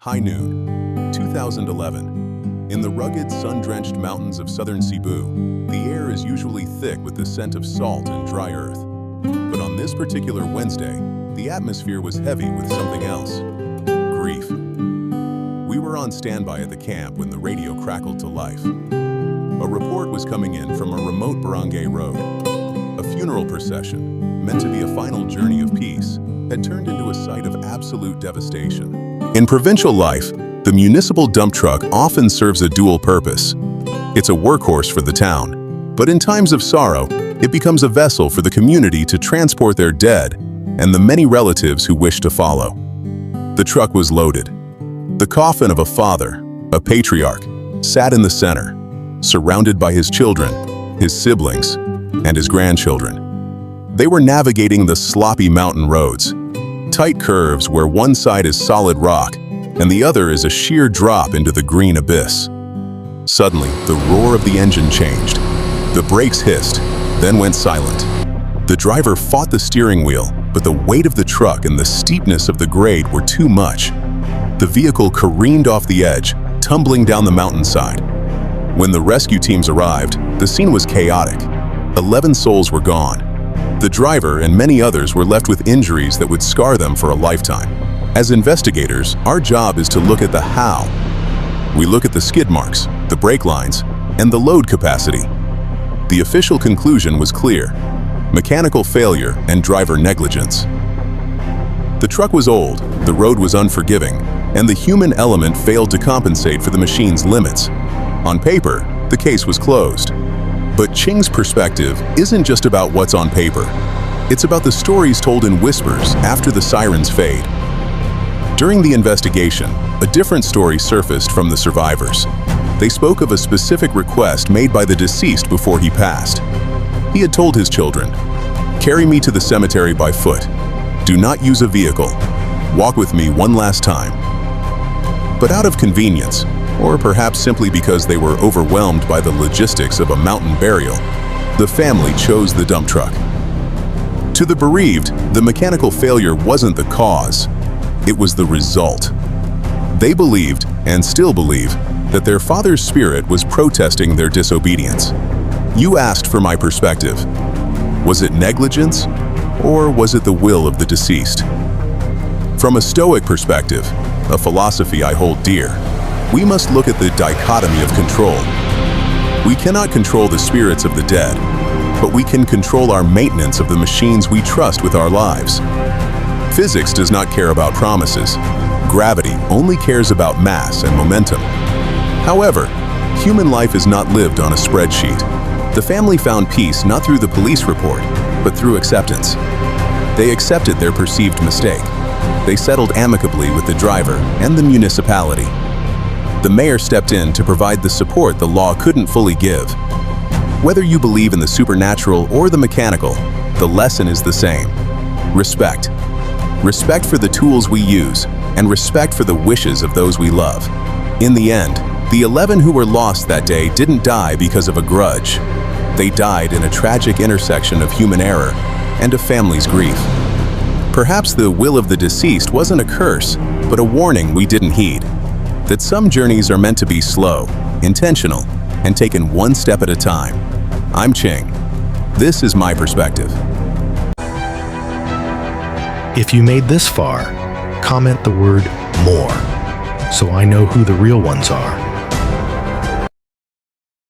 High noon, 2011. In the rugged, sun-drenched mountains of southern Cebu, the air is usually thick with the scent of salt and dry earth. But on this particular Wednesday, the atmosphere was heavy with something else: grief. We were on standby at the camp when the radio crackled to life. A report was coming in from a remote barangay road. A funeral procession, meant to be a final journey of peace, had turned into a site of absolute devastation. In provincial life, the municipal dump truck often serves a dual purpose. It's a workhorse for the town, but in times of sorrow, it becomes a vessel for the community to transport their dead and the many relatives who wish to follow. The truck was loaded. The coffin of a father, a patriarch, sat in the center, surrounded by his children, his siblings, and his grandchildren. They were navigating the sloppy mountain roads, tight curves where one side is solid rock and the other is a sheer drop into the green abyss. Suddenly, the roar of the engine changed. The brakes hissed, then went silent. The driver fought the steering wheel, but the weight of the truck and the steepness of the grade were too much. The vehicle careened off the edge, tumbling down the mountainside. When the rescue teams arrived, the scene was chaotic. 11 souls were gone. The driver and many others were left with injuries that would scar them for a lifetime. As investigators, our job is to look at the how. We look at the skid marks, the brake lines, and the load capacity. The official conclusion was clear: mechanical failure and driver negligence. The truck was old, the road was unforgiving, and the human element failed to compensate for the machine's limits. On paper, the case was closed. But Ching's perspective isn't just about what's on paper. It's about the stories told in whispers after the sirens fade. During the investigation, a different story surfaced from the survivors. They spoke of a specific request made by the deceased before he passed. He had told his children, "Carry me to the cemetery by foot. Do not use a vehicle. Walk with me one last time." But out of convenience, or perhaps simply because they were overwhelmed by the logistics of a mountain burial, the family chose the dump truck. To the bereaved, the mechanical failure wasn't the cause, it was the result. They believed, and still believe, that their father's spirit was protesting their disobedience. You asked for my perspective. Was it negligence, or was it the will of the deceased? From a Stoic perspective, a philosophy I hold dear, we must look at the dichotomy of control. We cannot control the spirits of the dead, but we can control our maintenance of the machines we trust with our lives. Physics does not care about promises. Gravity only cares about mass and momentum. However, human life is not lived on a spreadsheet. The family found peace not through the police report, but through acceptance. They accepted their perceived mistake. They settled amicably with the driver and the municipality. The mayor stepped in to provide the support the law couldn't fully give. Whether you believe in the supernatural or the mechanical, the lesson is the same: respect. Respect for the tools we use, and respect for the wishes of those we love. In the end, the 11 who were lost that day didn't die because of a grudge. They died in a tragic intersection of human error and a family's grief. Perhaps the will of the deceased wasn't a curse, but a warning we didn't heed. That some journeys are meant to be slow, intentional, and taken one step at a time. I'm Ching. This is my perspective. If you made this far, comment the word "more" so I know who the real ones are.